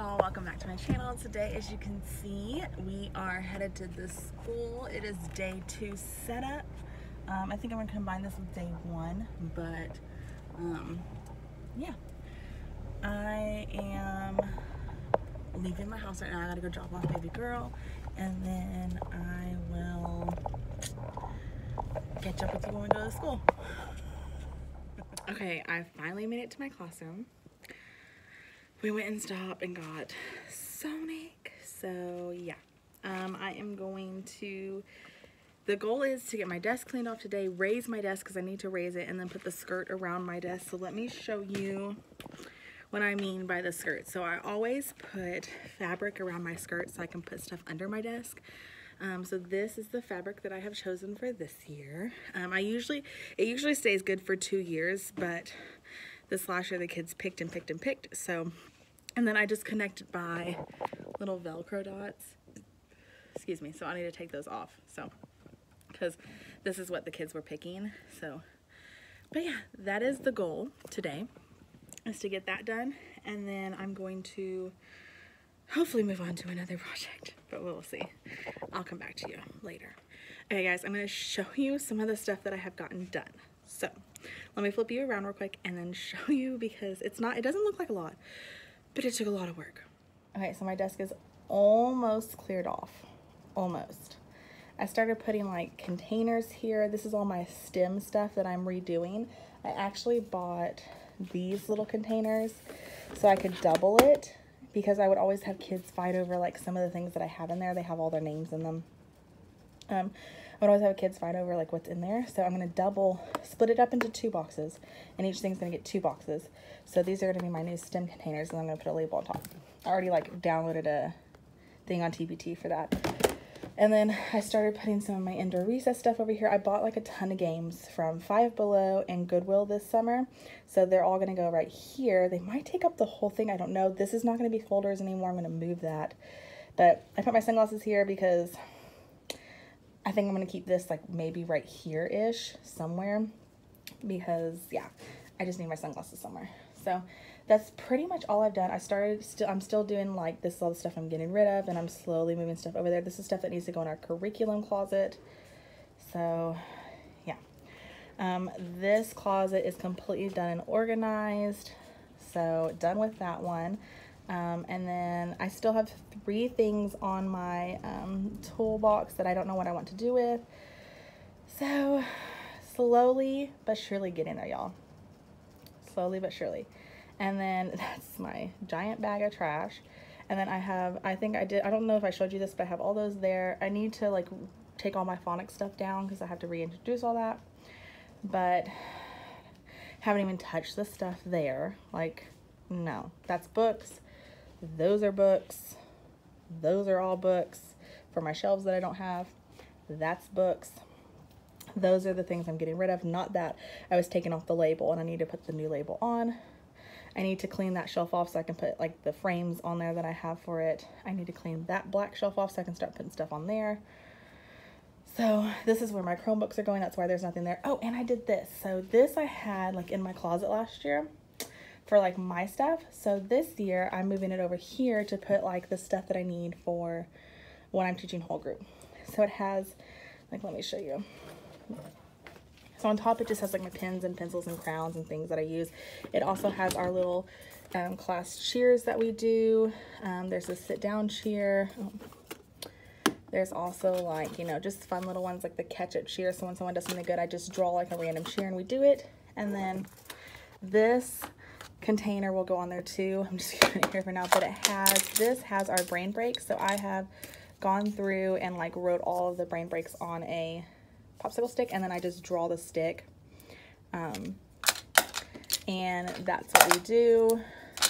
y'all, welcome back to my channel. Today, as you can see, we are headed to the school. It is day 2 setup. I think I'm gonna combine this with day 1, but yeah. I am leaving my house right now. I gotta go drop off baby girl, and then I will catch up with you when we go to school. Okay, I finally made it to my classroom. We went and stopped and got Sonic, so yeah. I am going to, the goal is to get my desk cleaned off today, raise my desk because I need to raise it, and then put the skirt around my desk. So let me show you what I mean by the skirt. So I always put fabric around my skirt so I can put stuff under my desk. So this is the fabric that I have chosen for this year. It usually stays good for 2 years, but this last year the kids picked and picked and picked. So, and then I just connected by little Velcro dots. Excuse me. So I need to take those off. So, because this is what the kids were picking. So, but yeah, that is the goal today, is to get that done. And then I'm going to hopefully move on to another project, but we'll see. I'll come back to you later. Okay guys, I'm going to show you some of the stuff that I have gotten done. So let me flip you around real quick and then show you, because it doesn't look like a lot, but it took a lot of work. Okay, so my desk is almost cleared off. Almost. I started putting like containers here. This is all my STEM stuff that I'm redoing. I actually bought these little containers so I could double it, because I would always have kids fight over like some of the things that I have in there. They have all their names in them. I would always have kids fight over like what's in there. So I'm going to split it up into 2 boxes, and each thing's going to get 2 boxes. So these are going to be my new STEM containers, and I'm going to put a label on top. I already like downloaded a thing on TPT for that. And then I started putting some of my indoor recess stuff over here. I bought like a ton of games from Five Below and Goodwill this summer. So they're all going to go right here. They might take up the whole thing. I don't know. This is not going to be folders anymore. I'm going to move that. But I put my sunglasses here because I think I'm going to keep this like maybe right here-ish somewhere, because yeah, I just need my sunglasses somewhere. So that's pretty much all I've done. I'm still doing like this all the stuff I'm getting rid of, and I'm slowly moving stuff over there. This is stuff that needs to go in our curriculum closet. So yeah, this closet is completely done and organized. So done with that one. And then I still have 3 things on my toolbox that I don't know what I want to do with. So slowly but surely getting there, y'all. Slowly but surely. And then that's my giant bag of trash. And then I don't know if I showed you this, but I have all those there. I need to like take all my phonics stuff down because I have to reintroduce all that. But haven't even touched the stuff there. Like, no, that's books. Those are books. Those are all books for my shelves that I don't have. That's books. Those are the things I'm getting rid of. Not that I was taking off the label, and I need to put the new label on. I need to clean that shelf off so I can put like the frames on there that I have for it. I need to clean that black shelf off so I can start putting stuff on there. So this is where my Chromebooks are going. That's why there's nothing there. Oh, and I did this. So this I had like in my closet last year for like my stuff. So this year I'm moving it over here to put like the stuff that I need for when I'm teaching whole group. So it has, like, let me show you. So on top it just has like my pens and pencils and crowns and things that I use. It also has our little class cheers that we do. There's a sit down cheer. There's also like, you know, just fun little ones like the ketchup cheer. So when someone does something good, I just draw like a random cheer and we do it. And then this container will go on there too. I'm just keeping it here for now, but this has our brain breaks. So I have gone through and like wrote all of the brain breaks on a popsicle stick, and then I just draw the stick, and that's what we do.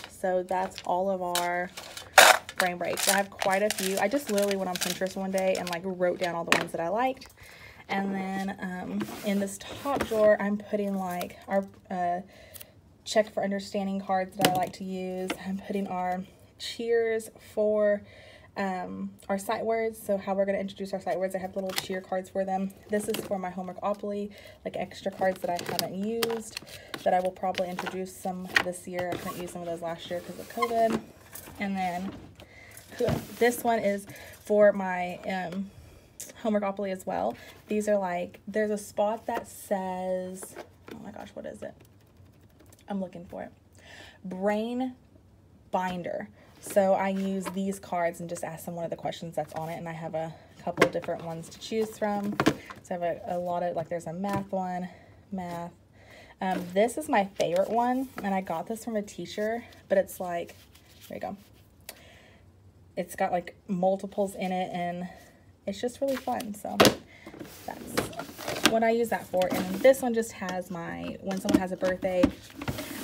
So that's all of our brain breaks. I have quite a few. I just literally went on Pinterest one day and like wrote down all the ones that I liked. And then in this top drawer I'm putting like our check for understanding cards that I like to use. I'm putting our cheers for our sight words, so how we're going to introduce our sight words. I have little cheer cards for them. This is for my Homeworkopoly, like extra cards that I haven't used, that I will probably introduce some this year. I couldn't use some of those last year because of COVID. And then this one is for my Homeworkopoly as well. These are like, there's a spot that says, oh my gosh, what is it? I'm looking for it. Brain Binder. So I use these cards and just ask them one of the questions that's on it, and I have a couple of different ones to choose from. So I have a lot of, like, there's a math one, math. This is my favorite one, and I got this from a teacher, but it's like, there you go. It's got like multiples in it, and it's just really fun. So that's what I use that for. And then this one just has my, when someone has a birthday,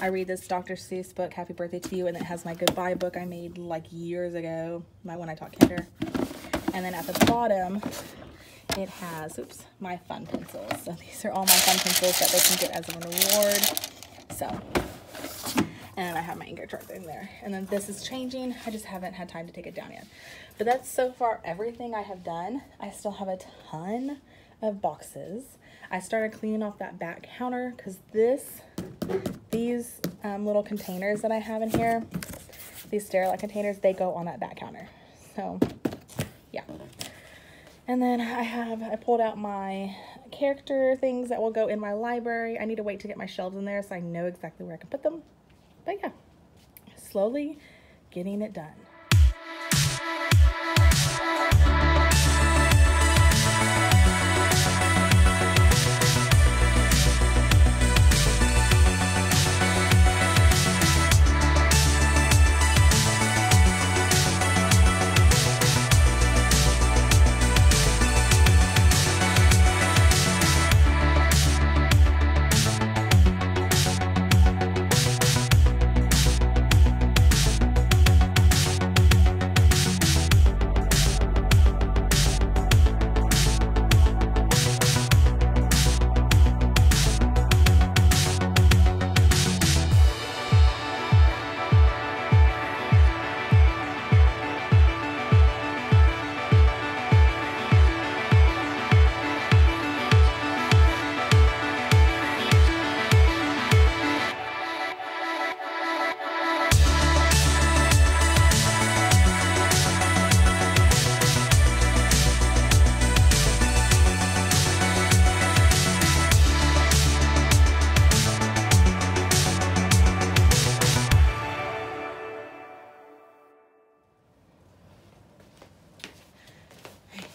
I read this Dr. Seuss book, Happy Birthday to You, and it has my goodbye book I made like years ago, when I taught kinder. And then at the bottom, it has, oops, my fun pencils. So these are all my fun pencils that they can get as a reward. So, and I have my ink chart in there. And then this is changing. I just haven't had time to take it down yet. But that's so far everything I have done. I still have a ton of boxes. I started cleaning off that back counter because these little containers that I have in here, these Sterilite containers, they go on that back counter. So yeah. And then I pulled out my character things that will go in my library. I need to wait to get my shelves in there so I know exactly where I can put them. But yeah, slowly getting it done.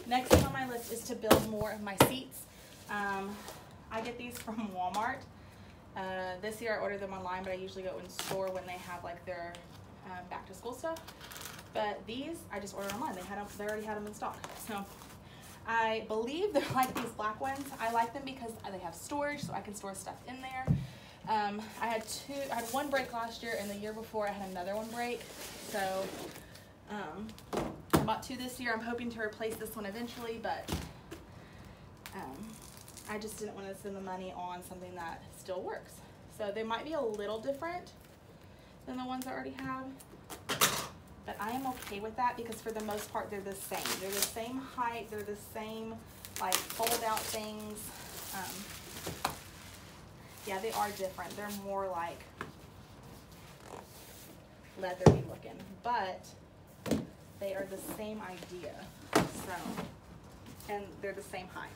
Next thing on my list is to build more of my seats. I get these from Walmart. This year I ordered them online, but I usually go in store when they have like their back to school stuff. But these I just ordered online. They already had them in stock. So I believe they're like these black ones. I like them because they have storage, so I can store stuff in there. I had one break last year, and the year before I had another one break. So I bought two this year. I'm hoping to replace this one eventually, but I just didn't want to spend the money on something that still works. So they might be a little different than the ones I already have, but I am okay with that because for the most part they're the same. They're the same height. They're the same like fold out things. Yeah, they are different. They're more like leathery looking, but they are the same idea. So, and they're the same height.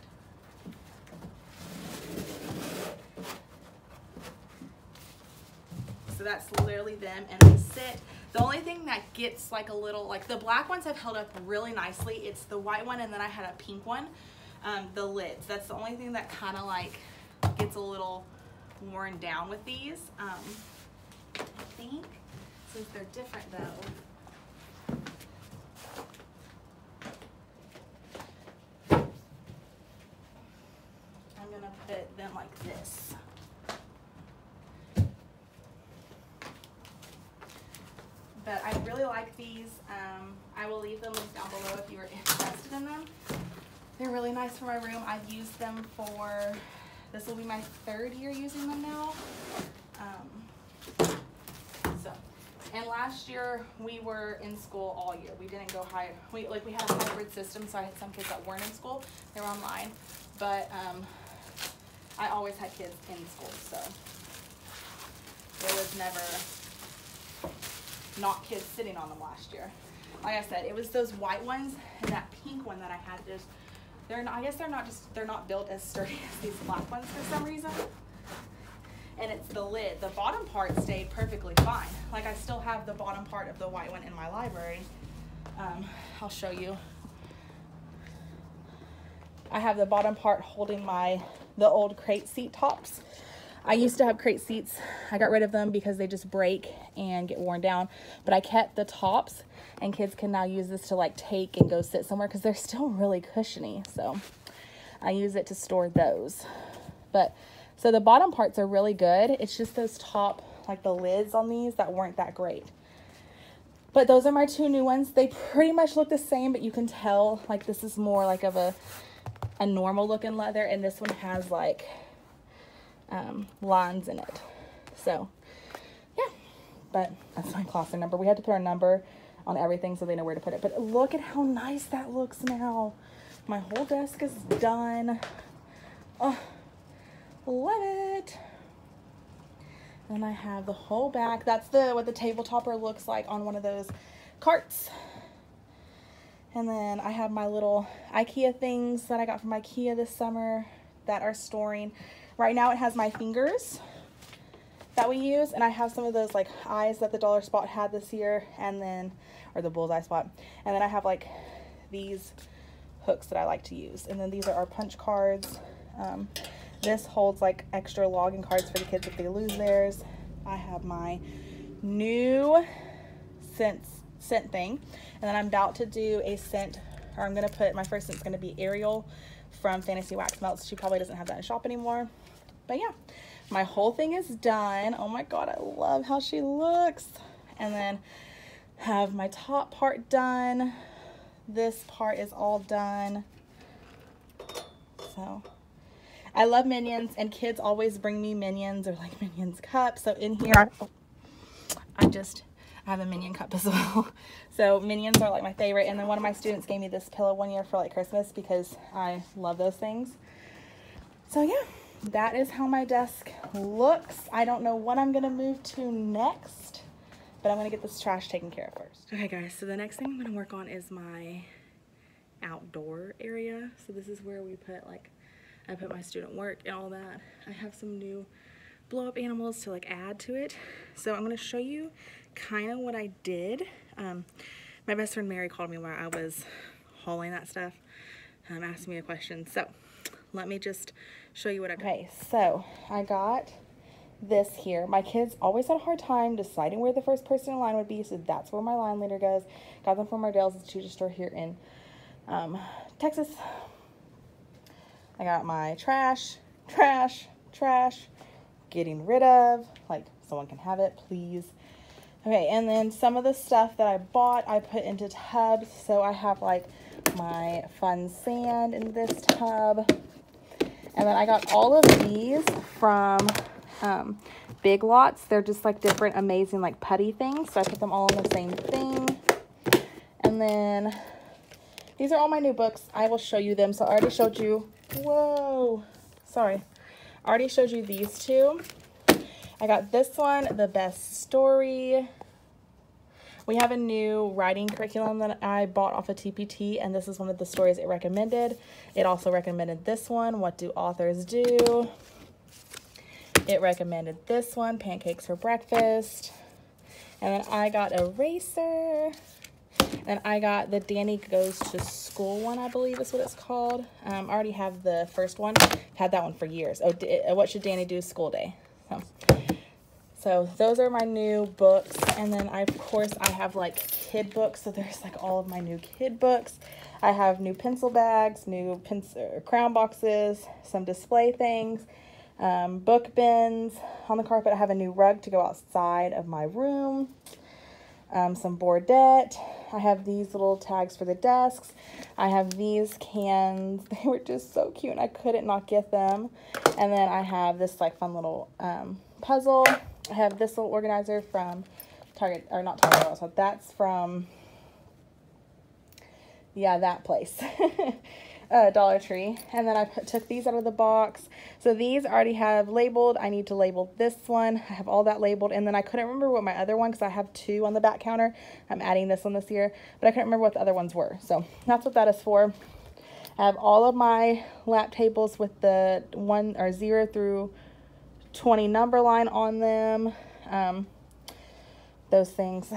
So that's literally them, and they sit. The only thing that gets like a little, like the black ones have held up really nicely. It's the white one, and then I had a pink one, the lids. That's the only thing that kind of like gets a little worn down with these. I think since they're different though, I'm gonna put them like this. But I really like these. I will leave the link down below if you are interested in them. They're really nice for my room. I've used them for, this will be my 3rd year using them now. And last year we were in school all year. We didn't go high. We had a hybrid system, so I had some kids that weren't in school. They were online, but I always had kids in school, so there was never not kids sitting on them last year. Like I said, it was those white ones and that pink one that I had. They're not, I guess they're not built as sturdy as these black ones for some reason. And it's the lid. The bottom part stayed perfectly fine. Like I still have the bottom part of the white one in my library. I'll show you. I have the bottom part holding the old crate seat tops. I used to have crate seats. I got rid of them because they just break and get worn down. But I kept the tops, and kids can now use this to like take and go sit somewhere because they're still really cushiony. So I use it to store those. But so the bottom parts are really good. It's just those top, like the lids on these that weren't that great. But those are my two new ones. They pretty much look the same, but you can tell like this is more like of a normal looking leather, and this one has like lines in it. So yeah, but that's my Clausen number. We had to put our number on everything so they know where to put it. But look at how nice that looks now. My whole desk is done. Oh, love it. And I have the whole back. That's what the table topper looks like on one of those carts. And then I have my little IKEA things that I got from IKEA this summer that are storing. Right now it has my fingers that we use, and I have some of those like eyes that the Dollar Spot had this year, and then, or the Bullseye Spot. And then I have like these hooks that I like to use. And then these are our punch cards. This holds like extra login cards for the kids if they lose theirs. I have my new scent thing, and then I'm about to do a scent, or I'm gonna put, my first scent's gonna be Ariel from Fantasy Wax Melts. She probably doesn't have that in shop anymore, but yeah, my whole thing is done. Oh my god, I love how she looks. And then have my top part done. This part is all done. So I love Minions, and kids always bring me Minions or like Minions cups. So in here, I have a Minion cup as well. So Minions are like my favorite. And then one of my students gave me this pillow one year for like Christmas because I love those things. So yeah, that is how my desk looks. I don't know what I'm gonna move to next, but I'm gonna get this trash taken care of first. Okay guys, so the next thing I'm gonna work on is my outdoor area. So this is where we put like, I put my student work and all that. I have some new blow up animals to like add to it. So I'm gonna show you kind of what I did. My best friend Mary called me while I was hauling that stuff, asked me a question. So let me just show you what I did. Okay, so I got this here. My kids always had a hard time deciding where the first person in line would be, so that's where my line leader goes. Got them from Ardell's Institute store here in Texas. I got my trash, getting rid of, like someone can have it, please. Okay, and then some of the stuff that I bought, I put into tubs. So I have like my fun sand in this tub. And then I got all of these from Big Lots. They're just like different amazing like putty things. So I put them all in the same thing. And then these are all my new books. I will show you them. So I already showed you, whoa, sorry. I already showed you these two. I got this one, The Best Story. We have a new writing curriculum that I bought off of TPT, and this is one of the stories it recommended. It also recommended this one, What Do Authors Do? It recommended this one, Pancakes for Breakfast. And then I got Eraser. And I got the Danny Goes to School one, I believe is what it's called. I already have the first one. I've had that one for years. Oh, What Should Danny Do School Day? So those are my new books. And then of course I have like kid books. So there's like all of my new kid books. I have new pencil bags, new crown boxes, some display things, book bins on the carpet. I have a new rug to go outside of my room, some Bordette. I have these little tags for the desks. I have these cans. They were just so cute and I couldn't not get them. And then I have this like fun little puzzle. I have this little organizer from Target, or not Target, so that's from, yeah, that place. Dollar Tree. And then I took these out of the box. So these already have labeled. I need to label this one. I have all that labeled. And then I couldn't remember what my other one, because I have 2 on the back counter. I'm adding this one this year, but I couldn't remember what the other ones were. So that's what that is for. I have all of my lap tables with the 0 through 20 number line on them. Those things.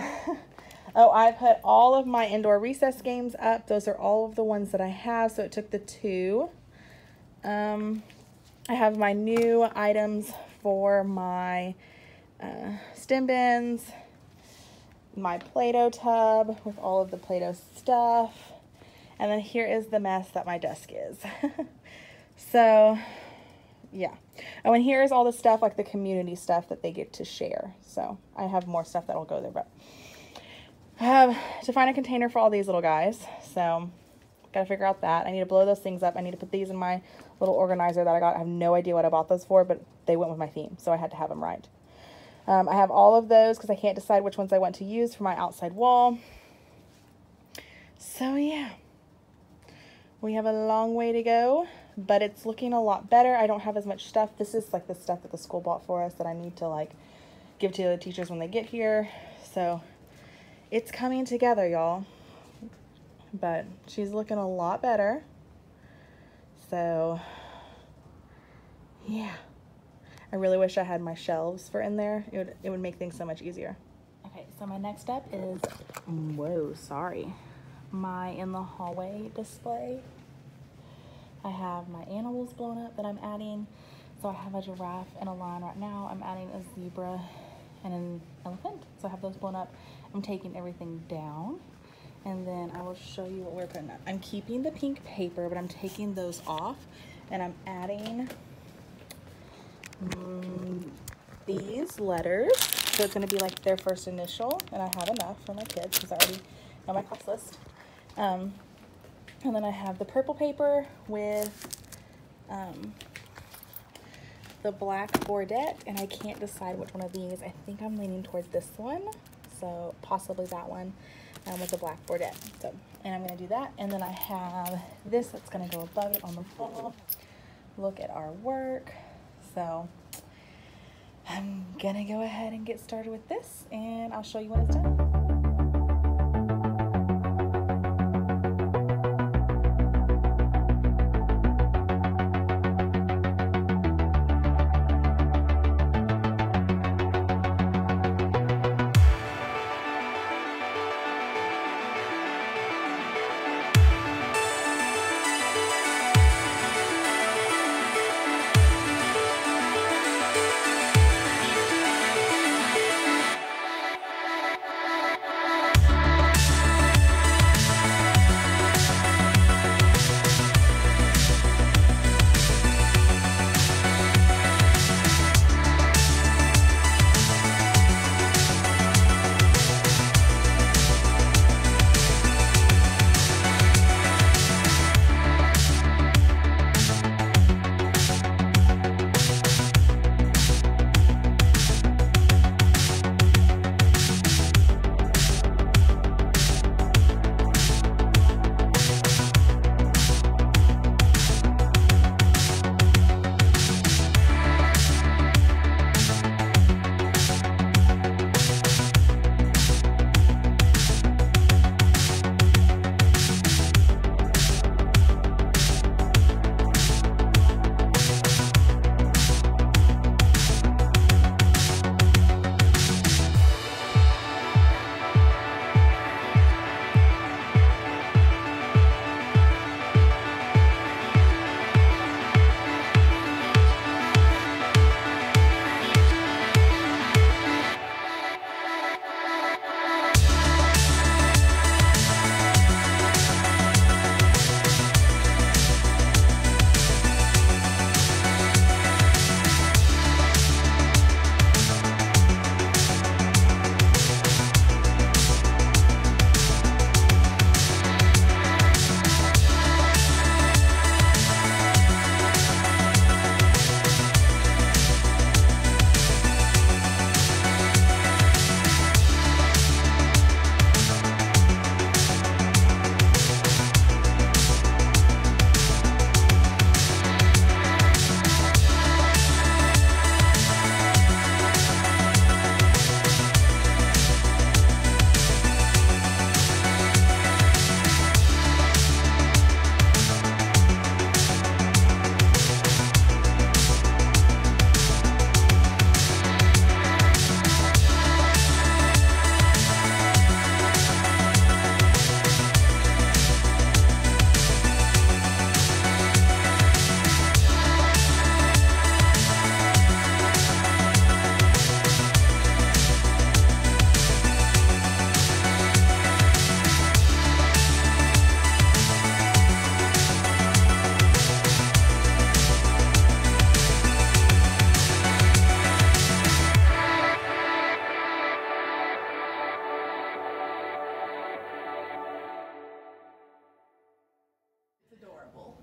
Oh, I put all of my indoor recess games up. Those are all of the ones that I have, so it took the 2. I have my new items for my stem bins, my Play-Doh tub with all of the Play-Doh stuff, and then here is the mess that my desk is. So, yeah. Oh, and here's all the stuff, like the community stuff that they get to share. So, I have more stuff that'll go there, but I have to find a container for all these little guys, so gotta figure out that. I need to blow those things up. I need to put these in my little organizer that I got. I have no idea what I bought those for, but they went with my theme, so I had to have them right. I have all of those because I can't decide which ones I want to use for my outside wall. So yeah, we have a long way to go, but it's looking a lot better. I don't have as much stuff. This is like the stuff that the school bought for us that I need to like give to the teachers when they get here. So it's coming together, y'all. But she's looking a lot better. So, yeah. I really wish I had my shelves for in there. It would make things so much easier. Okay, so my next step is, whoa, sorry. My in the hallway display. I have my animals blown up that I'm adding. So I have a giraffe and a lion right now. I'm adding a zebra and an elephant. So I have those blown up. I'm taking everything down, and then I will show you what we're putting up. I'm keeping the pink paper, but I'm taking those off, and I'm adding these letters. So it's going to be like their first initial, and I have enough for my kids because I already know my class list. And then I have the purple paper with the black Bordette, and I can't decide which one of these. I think I'm leaning towards this one, so possibly that one with the black Bordette. So, and I'm going to do that, and then I have this that's going to go above it on the wall. Look at our work. So I'm going to go ahead and get started with this, and I'll show you when it's done.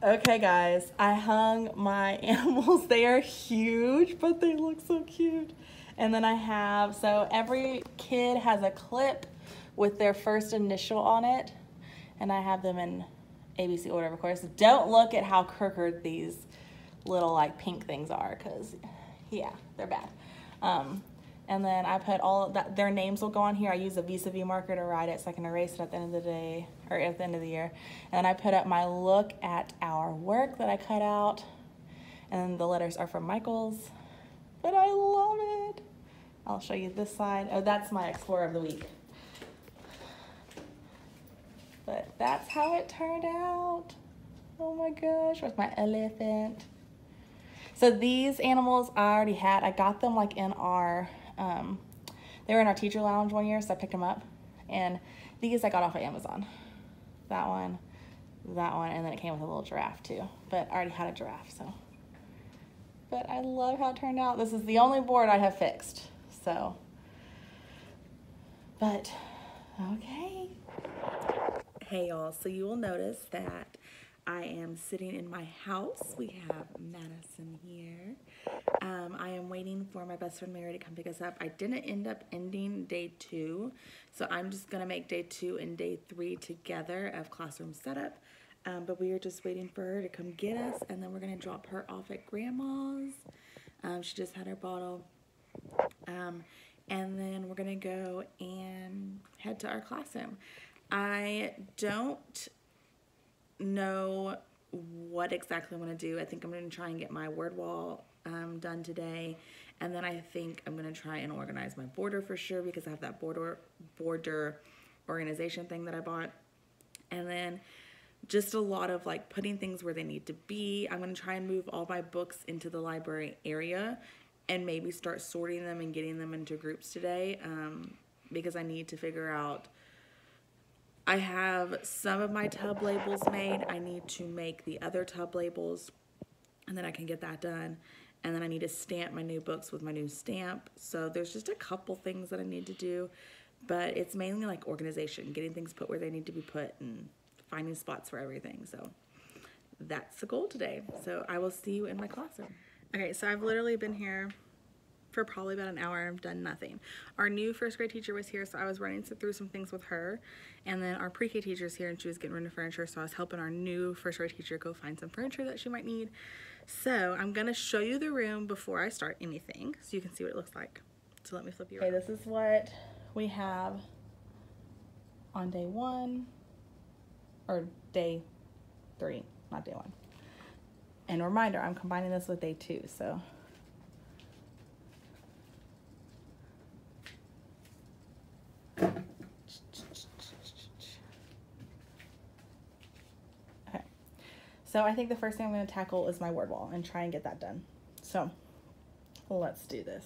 Okay guys, I hung my animals. They are huge, but they look so cute. And then I have, so every kid has a clip with their first initial on it. And I have them in ABC order, of course. Don't look at how crooked these little like pink things are, because yeah, they're bad. And then I put all of that, their names will go on here. I use a Vis-a-Vis marker to write it so I can erase it at the end of the day, or at the end of the year. And then I put up my look at our work that I cut out. And the letters are from Michaels, but I love it. I'll show you this side. Oh, that's my Explorer of the Week. But that's how it turned out. Oh my gosh, where's my elephant? So these animals I already had. I got them like in our, they were in our teacher lounge one year, so I picked them up. And these I got off of Amazon. That one, and then it came with a little giraffe too. But I already had a giraffe, so. But I love how it turned out. This is the only board I have fixed, so. But, okay. Hey y'all, so you will notice that I am sitting in my house. We have Madison here. I am waiting for my best friend Mary to come pick us up. I didn't end up ending day 2, so I'm just gonna make day 2 and day 3 together of classroom setup. But we are just waiting for her to come get us, and then we're gonna drop her off at grandma's. She just had her bottle. And then we're gonna go and head to our classroom. I don't know what exactly I'm going to do. I think I'm going to try and get my word wall done today. And then I think I'm going to try and organize my border for sure, because I have that border organization thing that I bought. And then just a lot of like putting things where they need to be. I'm going to try and move all my books into the library area and maybe start sorting them and getting them into groups today, because I need to figure out, I have some of my tub labels made. I need to make the other tub labels, and then I can get that done. And then I need to stamp my new books with my new stamp. So there's just a couple things that I need to do, but it's mainly like organization, getting things put where they need to be put and finding spots for everything. So that's the goal today. So I will see you in my classroom. Okay, so I've literally been here for probably about an hour and I've done nothing. Our new first grade teacher was here, so I was running through some things with her. And then our pre-K teacher's here and she was getting rid of furniture, so I was helping our new first grade teacher go find some furniture that she might need. So I'm gonna show you the room before I start anything so you can see what it looks like. So let me flip you around. Okay, this is what we have on day 1, or day 3, not day 1. And reminder, I'm combining this with day 2, so. Okay, so I think the first thing I'm going to tackle is my word wall and try and get that done. So let's do this.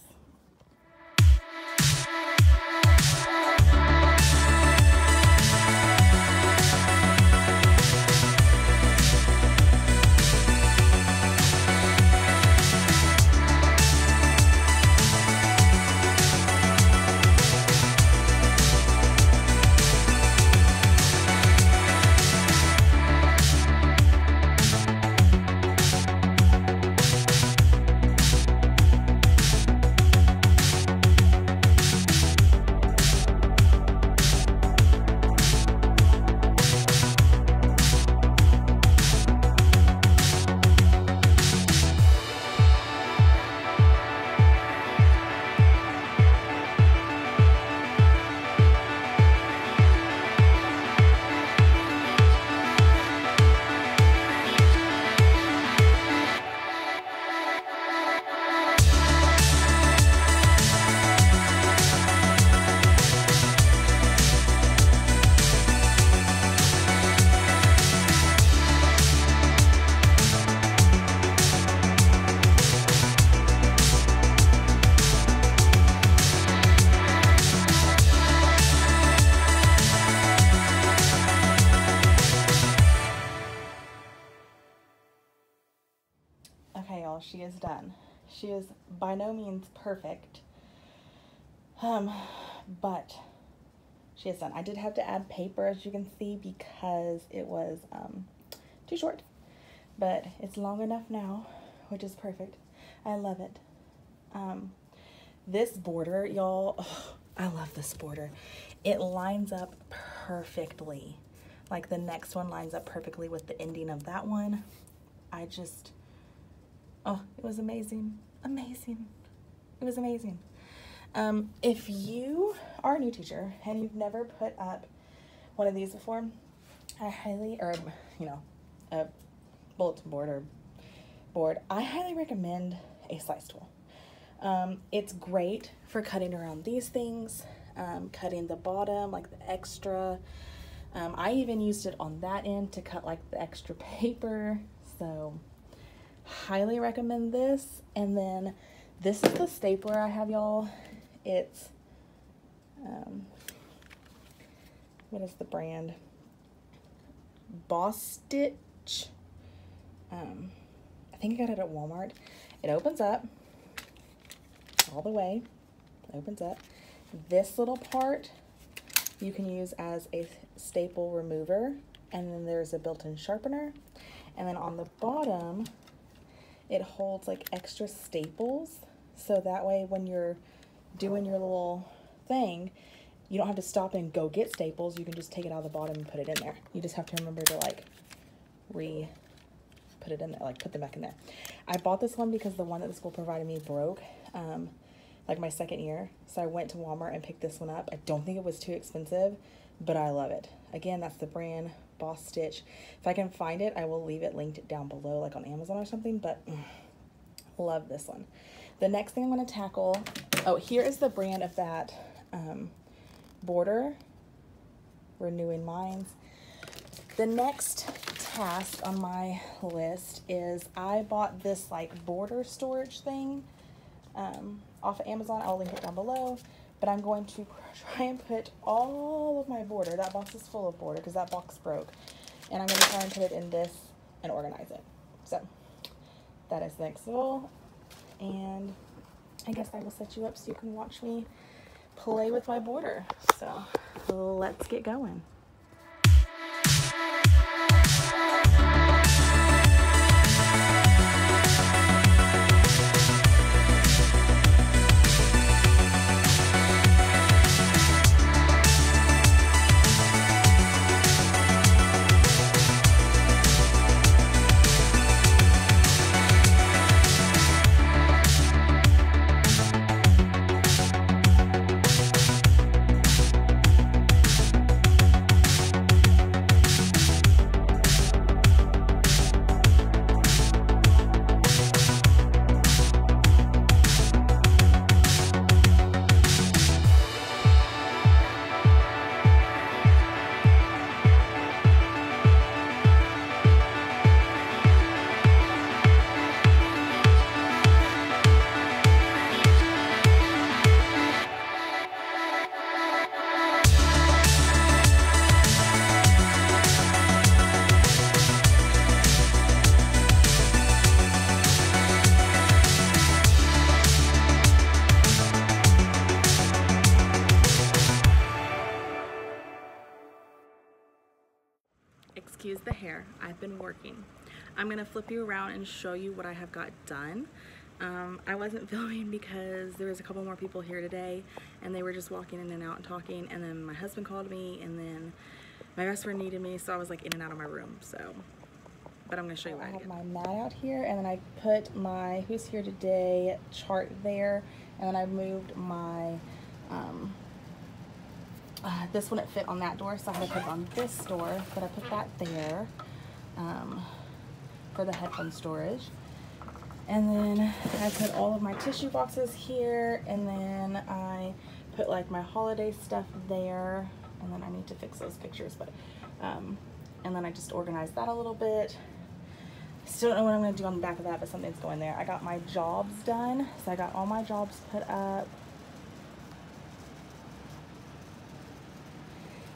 Okay, y'all, she is done. She is by no means perfect, but she is done. I did have to add paper, as you can see, because it was too short. but it's long enough now, which is perfect. I love it. This border, y'all, oh, I love this border. It lines up perfectly. Like the next one lines up perfectly with the ending of that one. I just, oh, it was amazing. Amazing. It was amazing. If you are a new teacher and you've never put up one of these before, I highly, or, you know, a bulletin board or board, I highly recommend a slice tool. It's great for cutting around these things, cutting the bottom, like the extra. I even used it on that end to cut like the extra paper. So highly recommend this. And then this is the stapler I have, y'all. It's, what is the brand? Boss Stitch. I think I got it at Walmart. It opens up all the way. It opens up. This little part you can use as a staple remover, and then there's a built-in sharpener, and then on the bottom it holds like extra staples, so that way when you're doing your little thing you don't have to stop and go get staples. You can just take it out of the bottom and put it in there. You just have to remember to like put it in there, like put them back in there. I bought this one because the one that the school provided me broke like my second year, so I went to Walmart and picked this one up. I don't think it was too expensive, but I love it. Again, that's the brand Boss Stitch. If I can find it, I will leave it linked down below, like on Amazon or something, but love this one. The next thing I'm going to tackle, oh, here is the brand of that border, Renewing Minds. The next task on my list is I bought this like border storage thing off of Amazon. I'll link it down below, but I'm going to try and put all of my border, that box is full of border because that box broke, and I'm going to try and put it in this and organize it. So that is the next goal, and I guess I will set you up so you can watch me play with my border. So let's get going. Excuse the hair, I've been working. I'm gonna flip you around and show you what I have got done. I wasn't filming because there was a couple more people here today and they were just walking in and out and talking, and then my husband called me, and then my best friend needed me, so I was like in and out of my room. So, but I'm gonna show you what I have my mat out here, and then I put my Who's Here Today chart there, and then I moved my this one, it fit on that door, so I had to put it on this door, but I put that there for the headphone storage. And then I put all of my tissue boxes here, and then I put like my holiday stuff there, and then I need to fix those pictures, but and then I just organized that a little bit. Still don't know what I'm going to do on the back of that, but something's going there. I got my jobs done, so I got all my jobs put up.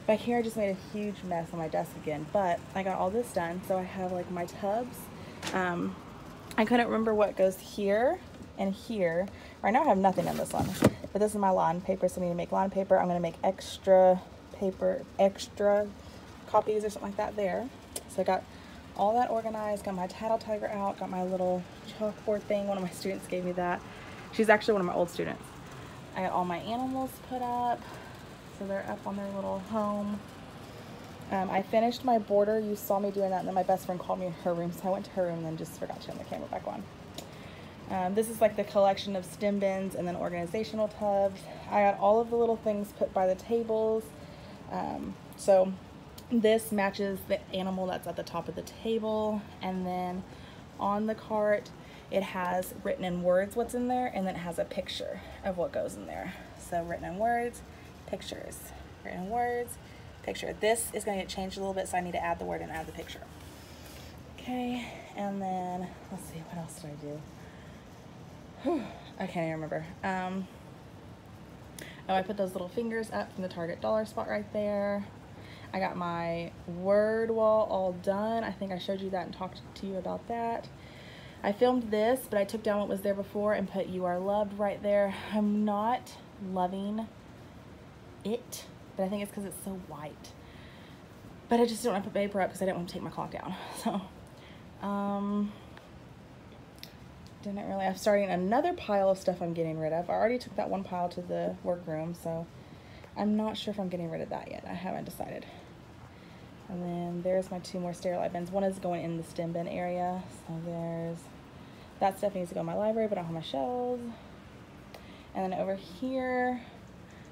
Back here I just made a huge mess on my desk again, but I got all this done. So I have like my tubs. I couldn't remember what goes here and here. Right now I have nothing in this one, but this is my lawn paper, so I need to make lawn paper. I'm going to make extra paper, extra copies or something like that there. So I got all that organized, got my Tattle Tiger out, got my little chalkboard thing. One of my students gave me that. She's actually one of my old students. I got all my animals put up, so they're up on their little home. I finished my border. You saw me doing that, and then my best friend called me in her room, so I went to her room and then just forgot to turn the camera back on. This is like the collection of stem bins and then organizational tubs. I got all of the little things put by the tables. So this matches the animal that's at the top of the table, and then on the cart it has written in words what's in there, and then it has a picture of what goes in there. So written in words, pictures, written in words, picture. This is going to get changed a little bit, so I need to add the word and add the picture. Okay, and then let's see, what else did I do? Whew, I can't even remember. Oh, I put those little fingers up from the Target dollar spot right there. I got my word wall all done. I think I showed you that and talked to you about that. I filmed this, but I took down what was there before and put "You Are Loved" right there. I'm not loving it, but I think it's because it's so white. But I just don't want to put paper up because I didn't want to take my clock down. So, didn't really. I'm starting another pile of stuff I'm getting rid of. I already took that one pile to the workroom, so I'm not sure if I'm getting rid of that yet. I haven't decided. And then there's my 2 more Sterilite bins. One is going in the stem bin area. So there's, that stuff needs to go in my library, but I don't have my shelves. And then over here,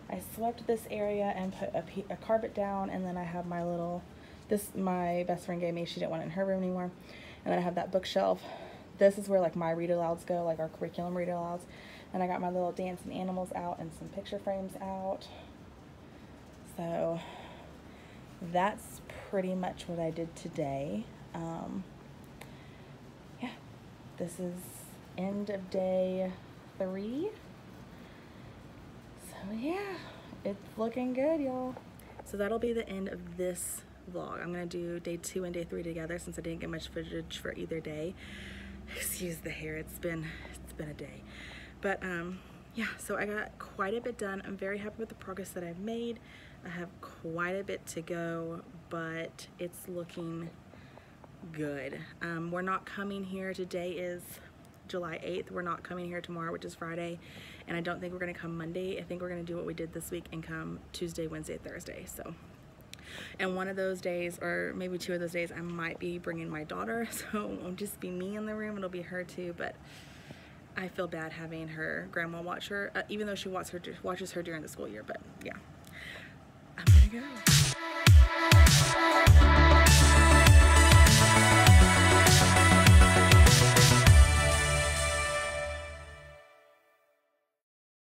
I swept this area and put a carpet down, and then I have my little, this my best friend gave me, she didn't want it in her room anymore. And then I have that bookshelf. This is where like my read alouds go, like our curriculum read alouds. And I got my little dancing animals out and some picture frames out. So that's pretty much what I did today. Yeah, this is end of day 3. So yeah, it's looking good, y'all. So that'll be the end of this vlog. I'm gonna do day 2 and day 3 together since I didn't get much footage for either day. Excuse the hair, it's been a day. But yeah, so I got quite a bit done. I'm very happy with the progress that I've made. I have quite a bit to go, but it's looking good. We're not coming here. Today is July 8th. We're not coming here tomorrow, which is Friday, and I don't think we're gonna come Monday. I think we're gonna do what we did this week and come Tuesday, Wednesday, Thursday. So, and one of those days, or maybe 2 of those days, I might be bringing my daughter, so it won't just be me in the room, it'll be her too. But I feel bad having her grandma watch her, even though she watches her during the school year. But yeah, I'm gonna go.